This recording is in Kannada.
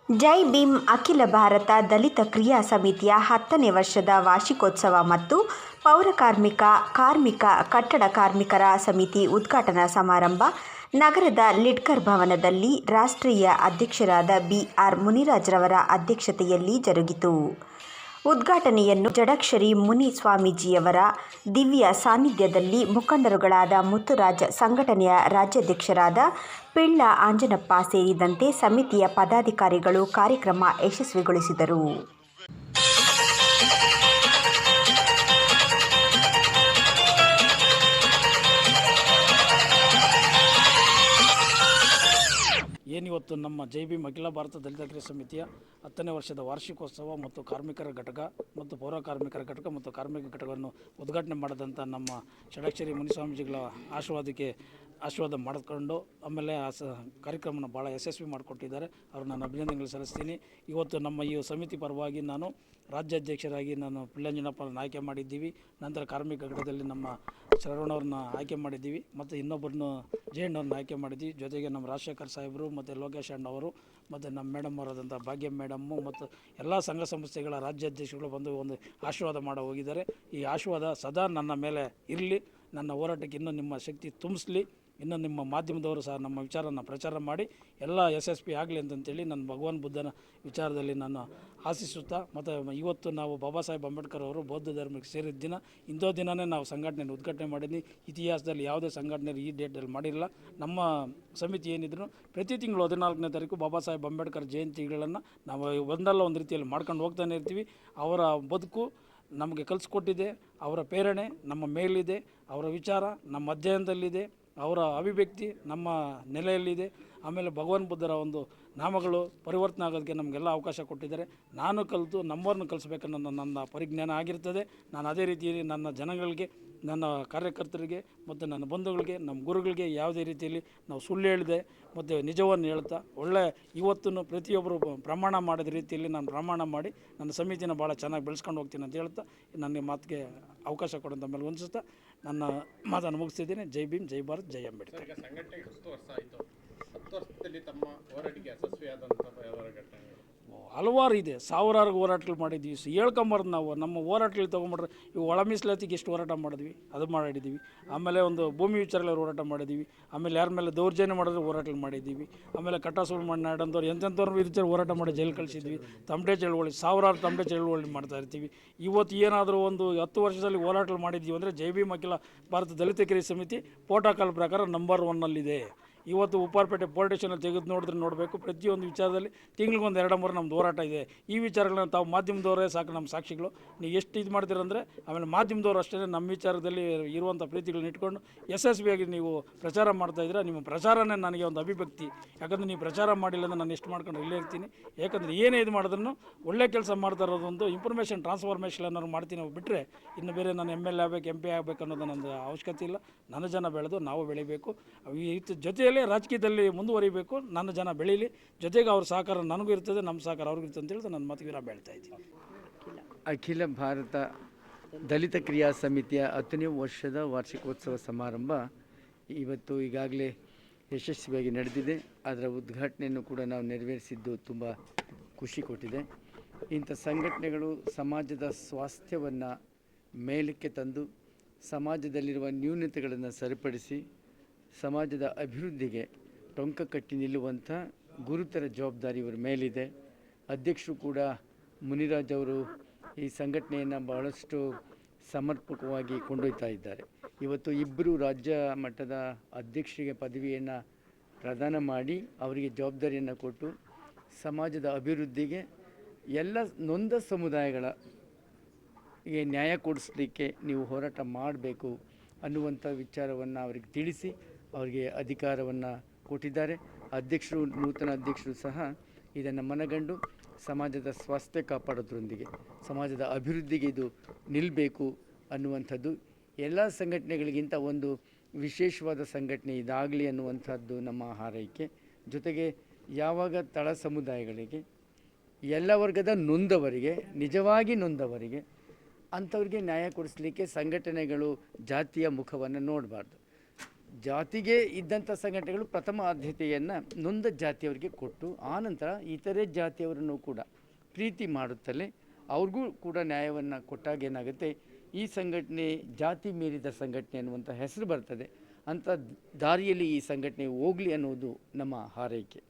ಜೈ ಭೀಮ್ ಅಖಿಲ ಭಾರತ ದಲಿತ ಕ್ರಿಯಾ ಸಮಿತಿಯ 10ನೇ ವರ್ಷದ ವಾರ್ಷಿಕೋತ್ಸವ ಮತ್ತು ಪೌರಕಾರ್ಮಿಕ, ಕಾರ್ಮಿಕ, ಕಟ್ಟಡ ಕಾರ್ಮಿಕರ ಸಮಿತಿ ಉದ್ಘಾಟನಾ ಸಮಾರಂಭ ನಗರದ ಲಿಡ್ಕರ್ ಭವನದಲ್ಲಿ ರಾಷ್ಟ್ರೀಯ ಅಧ್ಯಕ್ಷರಾದ ಬಿ.ಆರ್. ಮುನಿರಾಜ್ರವರ ಅಧ್ಯಕ್ಷತೆಯಲ್ಲಿ ಜರುಗಿತು. ಉದ್ಘಾಟನೆಯನ್ನು ಜಡಕ್ಷರಿ ಮುನಿ ಸ್ವಾಮೀಜಿಯವರ ದಿವ್ಯ ಸಾನ್ನಿಧ್ಯದಲ್ಲಿ ಮುಖಂಡರುಗಳಾದ ಮುತ್ತುರಾಜ್, ಸಂಘಟನೆಯ ರಾಜ್ಯಾಧ್ಯಕ್ಷರಾದ ಪಿಳ್ಳ ಆಂಜನಪ್ಪ ಸೇರಿದಂತೆ ಸಮಿತಿಯ ಪದಾಧಿಕಾರಿಗಳು ಕಾರ್ಯಕ್ರಮ ಯಶಸ್ವಿಗೊಳಿಸಿದರು. ಏನಿವತ್ತು ನಮ್ಮ ಜೈ ಭೀಮ್ ಅಖಿಲ ಭಾರತ ದಲಿತ ಕ್ರಿಯಾ ಸಮಿತಿಯ 10ನೇ ವರ್ಷದ ವಾರ್ಷಿಕೋತ್ಸವ ಮತ್ತು ಕಾರ್ಮಿಕರ ಘಟಕ ಮತ್ತು ಪೌರ ಕಾರ್ಮಿಕರ ಘಟಕ ಮತ್ತು ಕಾರ್ಮಿಕ ಘಟಕವನ್ನು ಉದ್ಘಾಟನೆ ಮಾಡಿದಂಥ ನಮ್ಮ ಷಡಕ್ಷರಿ ಮುನಿಸ್ವಾಮೀಜಿಗಳ ಆಶೀರ್ವಾದ ಮಾಡಿಕೊಂಡು ಆಮೇಲೆ ಕಾರ್ಯಕ್ರಮನ ಭಾಳ ಯಶಸ್ವಿ ಮಾಡಿಕೊಟ್ಟಿದ್ದಾರೆ. ಅವರು ನಾನು ಅಭಿನಂದನೆಗಳು ಸಲ್ಲಿಸ್ತೀನಿ. ಇವತ್ತು ನಮ್ಮ ಈ ಸಮಿತಿ ಪರವಾಗಿ ನಾನು ರಾಜ್ಯಾಧ್ಯಕ್ಷರಾಗಿ ನಾನು ಪಿಳ್ಳಂಜನಪ್ಪನ ಆಯ್ಕೆ ಮಾಡಿದ್ದೀವಿ. ನಂತರ ಕಾರ್ಮಿಕ ಘಟಕದಲ್ಲಿ ನಮ್ಮ ಶರವಣವ್ರನ್ನ ಆಯ್ಕೆ ಮಾಡಿದ್ದೀವಿ ಮತ್ತು ಇನ್ನೊಬ್ಬರನ್ನು ಜಯಣ್ಣವ್ರನ್ನ ಆಯ್ಕೆ ಮಾಡಿದ್ದೀವಿ. ಜೊತೆಗೆ ನಮ್ಮ ರಾಜಶೇಖರ್ ಸಾಹೇಬರು ಮತ್ತು ಲೋಕೇಶ್ ಅಣ್ಣವರು ಮತ್ತು ನಮ್ಮ ಮೇಡಮ್ ಅವರಾದಂಥ ಭಾಗ್ಯ ಮೇಡಮ್ಮು ಮತ್ತು ಎಲ್ಲ ಸಂಘ ಸಂಸ್ಥೆಗಳ ರಾಜ್ಯಾಧ್ಯಕ್ಷಗಳು ಬಂದು ಒಂದು ಆಶೀರ್ವಾದ ಮಾಡಿ ಹೋಗಿದ್ದಾರೆ. ಈ ಆಶೀರ್ವಾದ ಸದಾ ನನ್ನ ಮೇಲೆ ಇರಲಿ, ನನ್ನ ಹೋರಾಟಕ್ಕೆ ಇನ್ನೂ ನಿಮ್ಮ ಶಕ್ತಿ ತುಂಬಿಸಲಿ, ಇನ್ನು ನಿಮ್ಮ ಮಾಧ್ಯಮದವರು ಸಹ ನಮ್ಮ ವಿಚಾರನ ಪ್ರಚಾರ ಮಾಡಿ ಎಲ್ಲ ಯಶಸ್ವಿ ಆಗಲಿ ಅಂತಂತೇಳಿ ನನ್ನ ಭಗವಾನ್ ಬುದ್ಧನ ವಿಚಾರದಲ್ಲಿ ನಾನು ಆಶಿಸುತ್ತಾ, ಮತ್ತು ಇವತ್ತು ನಾವು ಬಾಬಾ ಸಾಹೇಬ್ ಅಂಬೇಡ್ಕರ್ ಅವರು ಬೌದ್ಧ ಧರ್ಮಕ್ಕೆ ಸೇರಿದ ದಿನ, ಇಂಥೋ ದಿನವೇ ನಾವು ಸಂಘಟನೆಯನ್ನು ಉದ್ಘಾಟನೆ ಮಾಡಿದ್ವಿ. ಇತಿಹಾಸದಲ್ಲಿ ಯಾವುದೇ ಸಂಘಟನೆ ಈ ಡೇಟಲ್ಲಿ ಮಾಡಿರಲಿಲ್ಲ. ನಮ್ಮ ಸಮಿತಿ ಏನಿದ್ರು ಪ್ರತಿ ತಿಂಗಳು 14ನೇ ತಾರೀಕು ಬಾಬಾ ಸಾಹೇಬ್ ಅಂಬೇಡ್ಕರ್ ಜಯಂತಿಗಳನ್ನು ನಾವು ಒಂದಲ್ಲ ಒಂದು ರೀತಿಯಲ್ಲಿ ಮಾಡ್ಕೊಂಡು ಹೋಗ್ತಾನೆ ಇರ್ತೀವಿ. ಅವರ ಬದುಕು ನಮಗೆ ಕಲಿಸ್ಕೊಟ್ಟಿದೆ, ಅವರ ಪ್ರೇರಣೆ ನಮ್ಮ ಮೇಲಿದೆ, ಅವರ ವಿಚಾರ ನಮ್ಮ ಅಧ್ಯಯನದಲ್ಲಿದೆ, ಅವರ ಅಭಿವ್ಯಕ್ತಿ ನಮ್ಮ ನೆಲೆಯಲ್ಲಿದೆ. ಆಮೇಲೆ ಭಗವಾನ್ ಬುದ್ಧರ ಒಂದು ನಾಮಗಳು ಪರಿವರ್ತನೆ ಆಗೋದಕ್ಕೆ ನಮಗೆಲ್ಲ ಅವಕಾಶ ಕೊಟ್ಟಿದ್ದಾರೆ. ನಾನು ಕಲಿತು ನಮ್ಮವ್ರನ್ನ ಕಲಿಸ್ಬೇಕನ್ನೋ ನನ್ನ ಪರಿಜ್ಞಾನ ಆಗಿರ್ತದೆ. ನಾನು ಅದೇ ರೀತಿಯಲ್ಲಿ ನನ್ನ ಜನಗಳಿಗೆ, ನನ್ನ ಕಾರ್ಯಕರ್ತರಿಗೆ ಮತ್ತು ನನ್ನ ಬಂಧುಗಳಿಗೆ, ನಮ್ಮ ಗುರುಗಳಿಗೆ ಯಾವುದೇ ರೀತಿಯಲ್ಲಿ ನಾವು ಸುಳ್ಳು ಹೇಳಿದೆ ಮತ್ತು ನಿಜವನ್ನು ಹೇಳ್ತಾ ಇವತ್ತು ಪ್ರತಿಯೊಬ್ಬರು ಪ್ರಮಾಣ ಮಾಡಿದ ರೀತಿಯಲ್ಲಿ ನಾನು ಪ್ರಮಾಣ ಮಾಡಿ ನನ್ನ ಸಮಿತಿನ ಭಾಳ ಚೆನ್ನಾಗಿ ಬೆಳೆಸ್ಕೊಂಡು ಹೋಗ್ತೀನಿ ಅಂತ ಹೇಳ್ತಾ ನನ್ನ ಮಾತಿಗೆ ಅವಕಾಶ ಕೊಡೋಂಥ ಮೇಲೆ ಹೊಂದಿಸ್ತಾ ನನ್ನ ಮಾತನ್ನು ಮುಗಿಸ್ತಿದ್ದೀನಿ. ಜೈ ಭೀಮ್, ಜೈ ಭಾರತ್, ಜೈ ಅಂಬೇಡ್ಕರ್. ಸಂಘಟನೆಗೆ 10 ವರ್ಷ ಆಯಿತು. 10 ವರ್ಷದಲ್ಲಿ ತಮ್ಮ ಹೋರಾಟಕ್ಕೆ ಯಶಸ್ವಿಯಾದಂಥ ಘಟನೆಗಳು ಹಲವಾರು ಇದೆ. ಸಾವಿರಾರು ಹೋರಾಟಗಳು ಮಾಡಿದ್ದೀವಿ. ಹೇಳ್ಕೊಂಬಾರ್ದು ನಾವು ನಮ್ಮ ಹೋರಾಟಗಳು ತೊಗೊಂಬಿಟ್ರೆ ಇವು ಒಳ ಮೀಸಲಾತಿಗೆ ಎಷ್ಟು ಹೋರಾಟ ಮಾಡಿದ್ವಿ, ಅದು ಮಾಡಿದ್ದೀವಿ. ಆಮೇಲೆ ಒಂದು ಭೂಮಿ ವಿಚಾರಗಳಲ್ಲಿ ಹೋರಾಟ ಮಾಡಿದ್ದೀವಿ. ಆಮೇಲೆ ಯಾರ ಮೇಲೆ ದೌರ್ಜನ್ಯ ಮಾಡಿದ್ರೆ ಹೋರಾಟಗಳು ಮಾಡಿದ್ದೀವಿ. ಆಮೇಲೆ ಕಟ್ಟ ಸುಳ್ಳು ನಾಡಂಥವ್ರು ಎಂತೆಂಥವ್ರ ವಿರುದ್ಧ ಹೋರಾಟ ಮಾಡಿ ಜೈಲು ಕಳಿಸಿದ್ವಿ. ತಮಟೆ ಚಳುವಳಿ, ಸಾವಿರಾರು ತಮಟೆ ಚಳುವಳಿ ಮಾಡ್ತಾ ಇರ್ತೀವಿ. ಇವತ್ತು ಏನಾದರೂ ಒಂದು 10 ವರ್ಷದಲ್ಲಿ ಹೋರಾಟಗಳು ಮಾಡಿದ್ದೀವಿ ಅಂದರೆ ಜೈ ಭೀಮ್ ಅಖಿಲ ಭಾರತ ದಲಿತ ಕ್ರಿಯಾ ಸಮಿತಿ ಪ್ರೋಟೋಕಾಲ್ ಪ್ರಕಾರ ನಂಬರ್ 1ನಲ್ಲಿದೆ. ಇವತ್ತು ಉಪ್ಪಾರಪೇಟೆ ಪೊಲೀಸ್ ಸ್ಟೇಷನಲ್ಲಿ ತೆಗೆದು ನೋಡಬೇಕು. ಪ್ರತಿಯೊಂದು ವಿಚಾರದಲ್ಲಿ ತಿಂಗಳಿಗೊಂದು 2-3 ನಮ್ಮದು ಹೋರಾಟ ಇದೆ. ಈ ವಿಚಾರಗಳನ್ನ ತಾವು ಮಾಧ್ಯಮದವರೇ ಸಾಕು ನಮ್ಮ ಸಾಕ್ಷಿಗಳು. ನೀವು ಎಷ್ಟು ಇದು ಮಾಡ್ತೀರಂದರೆ ಆಮೇಲೆ ಮಾಧ್ಯಮದವರು ಅಷ್ಟೇ ನಮ್ಮ ವಿಚಾರದಲ್ಲಿ ಇರುವಂಥ ಪ್ರೀತಿಗಳನ್ನ ಇಟ್ಕೊಂಡು ಯಶಸ್ವಿಯಾಗಿ ನೀವು ಪ್ರಚಾರ ಮಾಡ್ತಾಯಿದ್ರೆ ನಿಮ್ಮ ಪ್ರಚಾರನೇ ನನಗೆ ಒಂದು ಅಭಿವ್ಯಕ್ತಿ. ಯಾಕಂದರೆ ನೀವು ಪ್ರಚಾರ ಮಾಡಿಲ್ಲ ಅಂದರೆ ನಾನು ಎಷ್ಟು ಮಾಡ್ಕೊಂಡು ಇಲ್ಲೇ ಇರ್ತೀನಿ. ಯಾಕಂದರೆ ಏನೇ ಇದು ಮಾಡಿದ್ರೂ ಒಳ್ಳೆ ಕೆಲಸ ಮಾಡ್ತಾ ಇರೋದೊಂದು ಇನ್ಫಾರ್ಮೇಷನ್ ಟ್ರಾನ್ಸ್ಫಾರ್ಮೇಷನ್ ಅನ್ನೋರು ಮಾಡ್ತೀನಿ ಬಿಟ್ಟರೆ ಇನ್ನು ಬೇರೆ ನಾನು MLA ಆಗಬೇಕು, MP ಆಗಬೇಕು ಅನ್ನೋದು ನನ್ನದು ಅವಶ್ಯಕತೆ ಇಲ್ಲ. ನನ್ನ ಜನ ಬೆಳೆದು ನಾವು ಬೆಳಿಬೇಕು. ಜೊತೆಯಲ್ಲಿ ರಾಜಕೀಯದಲ್ಲಿ ಮುಂದುವರಿಬೇಕು. ನನ್ನ ಜನ ಬೆಳೀಲಿ, ಜೊತೆಗೆ ಅವ್ರ ಸಹಕಾರ ನನಗೂ ಇರ್ತದೆ, ನಮ್ಮ ಸಹಕಾರ ಅವ್ರಿಗೂ ಇರ್ತದೆ ಅಂತ ಹೇಳಿದ್ರೆ ನನ್ನ ಮಾತಿಗೆ ಬೆಳ್ತಾ ಇದ್ದೀನಿ. ಅಖಿಲ ಭಾರತ ದಲಿತ ಕ್ರಿಯಾ ಸಮಿತಿಯ 10ನೇ ವರ್ಷದ ವಾರ್ಷಿಕೋತ್ಸವ ಸಮಾರಂಭ ಇವತ್ತು ಈಗಾಗಲೇ ಯಶಸ್ವಿಯಾಗಿ ನಡೆದಿದೆ. ಅದರ ಉದ್ಘಾಟನೆಯನ್ನು ಕೂಡ ನಾವು ನೆರವೇರಿಸಿದ್ದು ತುಂಬ ಖುಷಿ ಕೊಟ್ಟಿದೆ. ಇಂಥ ಸಂಘಟನೆಗಳು ಸಮಾಜದ ಸ್ವಾಸ್ಥ್ಯವನ್ನು ಮೇಲಕ್ಕೆ ತಂದು ಸಮಾಜದಲ್ಲಿರುವ ನ್ಯೂನತೆಗಳನ್ನು ಸರಿಪಡಿಸಿ ಸಮಾಜದ ಅಭಿವೃದ್ಧಿಗೆ ಟೊಂಕ ಕಟ್ಟಿ ನಿಲ್ಲುವಂಥ ಗುರುತರ ಜವಾಬ್ದಾರಿ ಇವರ ಮೇಲಿದೆ. ಅಧ್ಯಕ್ಷರು ಕೂಡ ಮುನಿರಾಜ್ ಅವರು ಈ ಸಂಘಟನೆಯನ್ನು ಬಹಳಷ್ಟು ಸಮರ್ಪಕವಾಗಿ ಕೊಂಡೊಯ್ತಾ ಇದ್ದಾರೆ. ಇವತ್ತು 2 ರಾಜ್ಯ ಮಟ್ಟದ ಅಧ್ಯಕ್ಷರಿಗೆ ಪದವಿಯನ್ನು ಪ್ರದಾನ ಮಾಡಿ ಅವರಿಗೆ ಜವಾಬ್ದಾರಿಯನ್ನು ಕೊಟ್ಟು ಸಮಾಜದ ಅಭಿವೃದ್ಧಿಗೆ ಎಲ್ಲ ನೊಂದ ಸಮುದಾಯಗಳಿಗೆ ನ್ಯಾಯ ಕೊಡಿಸಲಿಕ್ಕೆ ನೀವು ಹೋರಾಟ ಮಾಡಬೇಕು ಅನ್ನುವಂಥ ವಿಚಾರವನ್ನು ಅವರಿಗೆ ತಿಳಿಸಿ ಅವರಿಗೆ ಅಧಿಕಾರವನ್ನು ಕೊಟ್ಟಿದ್ದಾರೆ. ನೂತನ ಅಧ್ಯಕ್ಷರು ಸಹ ಇದನ್ನು ಮನಗಂಡು ಸಮಾಜದ ಸ್ವಾಸ್ಥ್ಯ ಕಾಪಾಡೋದ್ರೊಂದಿಗೆ ಸಮಾಜದ ಅಭಿವೃದ್ಧಿಗೆ ಇದು ನಿಲ್ಲಬೇಕು ಅನ್ನುವಂಥದ್ದು ಎಲ್ಲ ಸಂಘಟನೆಗಳಿಗಿಂತ ಒಂದು ವಿಶೇಷವಾದ ಸಂಘಟನೆ ಇದಾಗಲಿ ಅನ್ನುವಂಥದ್ದು ನಮ್ಮ ಹಾರೈಕೆ. ಜೊತೆಗೆ ಯಾವಾಗ ತಳ ಸಮುದಾಯಗಳಿಗೆ, ಎಲ್ಲ ವರ್ಗದ ನೊಂದವರಿಗೆ, ನಿಜವಾಗಿ ನೊಂದವರಿಗೆ ಅಂಥವ್ರಿಗೆ ನ್ಯಾಯ ಕೊಡಿಸಲಿಕ್ಕೆ ಸಂಘಟನೆಗಳು ಜಾತಿಯ ಮುಖವನ್ನು ನೋಡಬಾರ್ದು. ಜಾತಿಗೆ ಇದ್ದಂಥ ಸಂಘಟನೆಗಳು ಪ್ರಥಮ ಆದ್ಯತೆಯನ್ನು ನೊಂದ ಜಾತಿಯವರಿಗೆ ಕೊಟ್ಟು ಆನಂತರ ಇತರೆ ಜಾತಿಯವರನ್ನು ಕೂಡ ಪ್ರೀತಿ ಮಾಡುತ್ತಲೇ ಅವ್ರಿಗೂ ಕೂಡ ನ್ಯಾಯವನ್ನು ಕೊಟ್ಟಾಗ ಏನಾಗುತ್ತೆ, ಈ ಸಂಘಟನೆ ಜಾತಿ ಮೀರಿದ ಸಂಘಟನೆ ಅನ್ನುವಂಥ ಹೆಸರು ಬರ್ತದೆ. ಅಂಥ ದಾರಿಯಲ್ಲಿ ಈ ಸಂಘಟನೆ ಹೋಗಲಿ ಅನ್ನೋದು ನಮ್ಮ ಹಾರೈಕೆ.